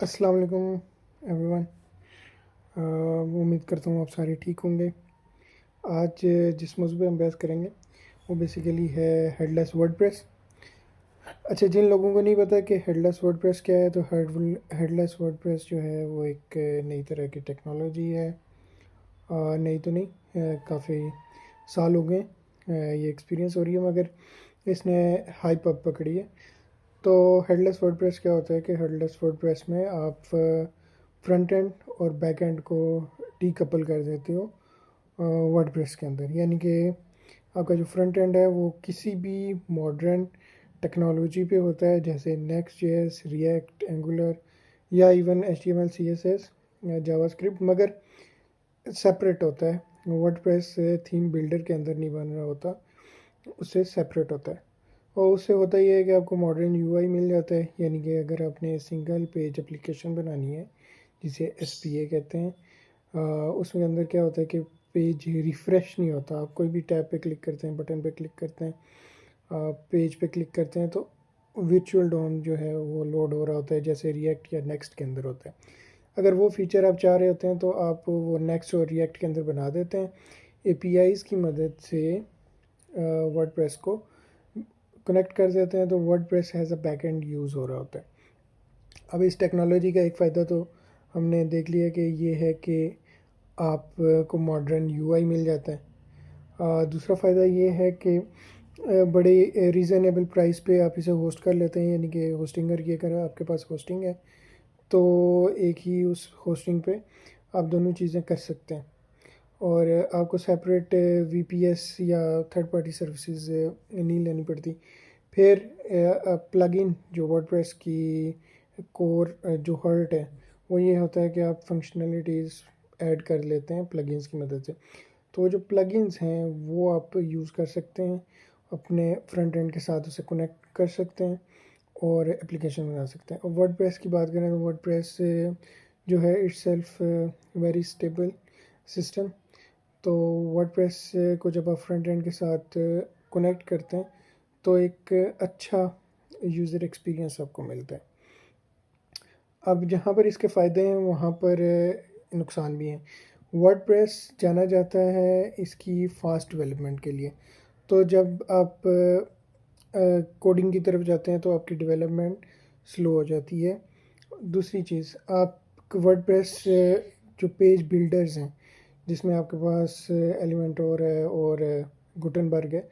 अस्सलाम वालेकुम एवरीवन। उम्मीद करता हूँ आप सारे ठीक होंगे। आज जिस मौजू पे हम बहस करेंगे वो बेसिकली है हेडलेस वर्डप्रेस। अच्छा, जिन लोगों को नहीं पता कि हेडलेस वर्डप्रेस क्या है, तो हेडलेस वर्डप्रेस जो है वो एक नई तरह की टेक्नोलॉजी है। नई तो नहीं, काफ़ी साल हो गए ये एक्सपीरियंस हो रही है, मगर इसने हाइप अप पकड़ी है। तो हेडलेस वर्डप्रेस क्या होता है कि हेडलेस वर्डप्रेस में आप फ्रंट एंड और बैक एंड को डीकपल कर देते हो वर्डप्रेस के अंदर। यानी कि आपका जो फ्रंट एंड है वो किसी भी मॉडर्न टेक्नोलॉजी पे होता है, जैसे नेक्स्ट जेएस, रिएक्ट, एंगुलर या even H T M L, C S S, JavaScript, मगर सेपरेट होता है। वर्डप्रेस थीम बिल्डर के अंदर नहीं बन रहा होता, उससे सेपरेट होता है। और उससे होता ये है कि आपको मॉडर्न यूआई मिल जाता है। यानी कि अगर आपने सिंगल पेज एप्लीकेशन बनानी है, जिसे एसपीए कहते हैं, उसमें अंदर क्या होता है कि पेज रिफ़्रेश नहीं होता। आप कोई भी टैब पे क्लिक करते हैं, बटन पे क्लिक करते हैं, पेज पे क्लिक करते हैं, तो वर्चुअल डॉम जो है वो लोड हो रहा होता है, जैसे रिएक्ट या नेक्स्ट के अंदर होता है। अगर वो फीचर आप चाह रहे होते हैं तो आप वो नेक्स्ट और रिएक्ट के अंदर बना देते हैं एपीआईज़ की मदद से। वर्डप्रेस को कनेक्ट कर देते हैं, तो WordPress has a back and use हो रहा होता है। अब इस टेक्नोलॉजी का एक फ़ायदा तो हमने देख लिया कि ये है कि आपको मॉडर्न यूआई मिल जाता है। दूसरा फ़ायदा ये है कि बड़े रीज़नेबल प्राइस पे आप इसे होस्ट कर लेते हैं। यानी कि होस्टिंगर की अगर आपके पास होस्टिंग है तो एक ही उस होस्टिंग पे आप दोनों चीज़ें कर सकते हैं, और आपको सेपरेट वीपीएस या थर्ड पार्टी सर्विसेज नहीं लेनी पड़ती। फिर प्लगइन जो वर्डप्रेस की कोर जो हर्ट है वो ये होता है कि आप फंक्शनलिटीज़ ऐड कर लेते हैं प्लगइन्स की मदद से। तो वो जो प्लगइन्स हैं वो आप यूज़ कर सकते हैं, अपने फ्रंट एंड के साथ उसे कनेक्ट कर सकते हैं और एप्लीकेशन बना सकते हैं। और वर्डप्रेस की बात करें तो वर्डप्रेस जो है it's self very stable system. तो वर्डप्रेस को जब आप फ्रंट एंड के साथ कनेक्ट करते हैं तो एक अच्छा यूज़र एक्सपीरियंस आपको मिलता है। अब जहाँ पर इसके फ़ायदे हैं वहाँ पर नुकसान भी हैं। वर्डप्रेस जाना जाता है इसकी फ़ास्ट डेवलपमेंट के लिए। तो जब आप कोडिंग की तरफ जाते हैं तो आपकी डेवलपमेंट स्लो हो जाती है। दूसरी चीज़, आप वर्डप्रेस जो पेज बिल्डर्स हैं, जिसमें आपके पास एलिमेंटोर है और गुटनबर्ग है,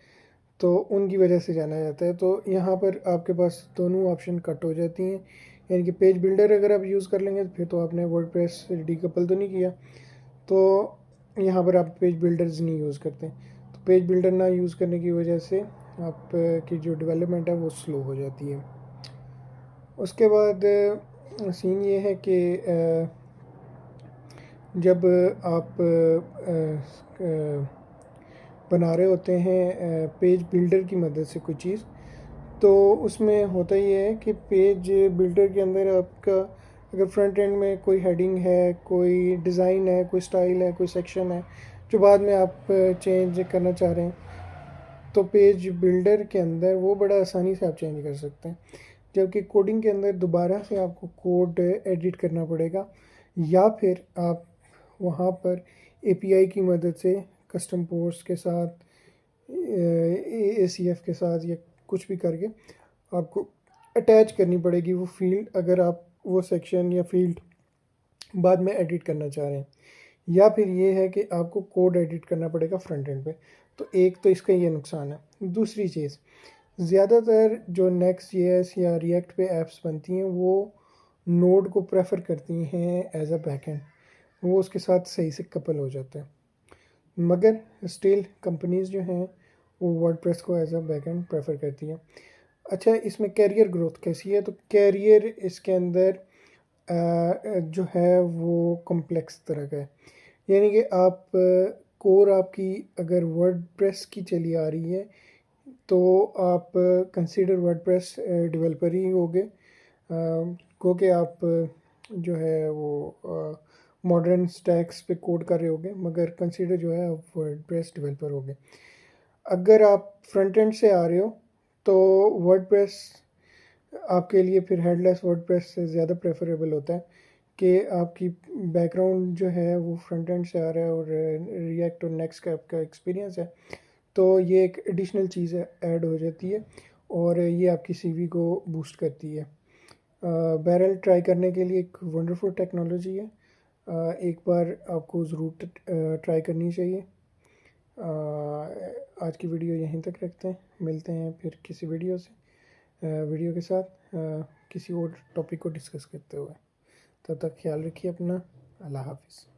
तो उनकी वजह से जाना जाता है। तो यहाँ पर आपके पास दोनों ऑप्शन कट हो जाती हैं। यानी कि पेज बिल्डर अगर आप यूज़ कर लेंगे तो फिर तो आपने वर्डप्रेस डीकपल तो नहीं किया, तो यहाँ पर आप पेज बिल्डर्स नहीं यूज़ करते। तो पेज बिल्डर ना यूज़ करने की वजह से आप की जो डेवलपमेंट है वो स्लो हो जाती है। उसके बाद सीन ये है कि जब आप बना रहे होते हैं पेज बिल्डर की मदद से कोई चीज़, तो उसमें होता ये है कि पेज बिल्डर के अंदर आपका अगर फ्रंट एंड में कोई हेडिंग है, कोई डिज़ाइन है, कोई स्टाइल है, कोई सेक्शन है जो बाद में आप चेंज करना चाह रहे हैं, तो पेज बिल्डर के अंदर वो बड़ा आसानी से आप चेंज कर सकते हैं। जबकि कोडिंग के अंदर दोबारा से आपको कोड एडिट करना पड़ेगा, या फिर आप वहाँ पर एपीआई की मदद से कस्टम पोर्ट्स के साथ, एसीएफ के साथ या कुछ भी करके आपको अटैच करनी पड़ेगी वो फील्ड, अगर आप वो सेक्शन या फील्ड बाद में एडिट करना चाह रहे हैं। या फिर ये है कि आपको कोड एडिट करना पड़ेगा फ्रंट एंड पे। तो एक तो इसका ये नुकसान है। दूसरी चीज़, ज़्यादातर जो नेक्स्ट जेएस या रिएक्ट पे ऐप्स बनती हैं वो नोड को प्रेफर करती हैं एज अ बैकएंड, वो उसके साथ सही से कपल हो जाता है। मगर स्टिल कंपनीज़ जो हैं वो वर्डप्रेस को एज अ बैकएंड प्रेफर करती हैं। अच्छा, इसमें कैरियर ग्रोथ कैसी है, तो कैरियर इसके अंदर जो है वो कॉम्प्लेक्स तरह का है। यानी कि आप कोर आपकी अगर वर्डप्रेस की चली आ रही है तो आप कंसीडर वर्डप्रेस डेवलपर ही होगे, क्योंकि आप जो है वो मॉडर्न स्टैक्स पे कोड कर रहे होगे, मगर कंसीडर जो है आप वर्डप्रेस डेवलपर होगे। अगर आप फ्रंट एंड से आ रहे हो तो वर्डप्रेस आपके लिए फिर हेडलेस वर्डप्रेस से ज़्यादा प्रेफरेबल होता है कि आपकी बैकग्राउंड जो है वो फ्रंट एंड से आ रहा है और रिएक्ट और नेक्स्ट का आपका एक्सपीरियंस है, तो ये एक एडिशनल चीज़ ऐड हो जाती है और ये आपकी सीवी को बूस्ट करती है। बैरल ट्राई करने के लिए एक वंडरफुल टेक्नोलॉजी है। एक बार आपको ज़रूर ट्राई करनी चाहिए। आज की वीडियो यहीं तक रखते हैं, मिलते हैं फिर किसी वीडियो के साथ किसी और टॉपिक को डिस्कस करते हुए। तब तक ख्याल रखिए अपना। अल्लाह हाफिज़।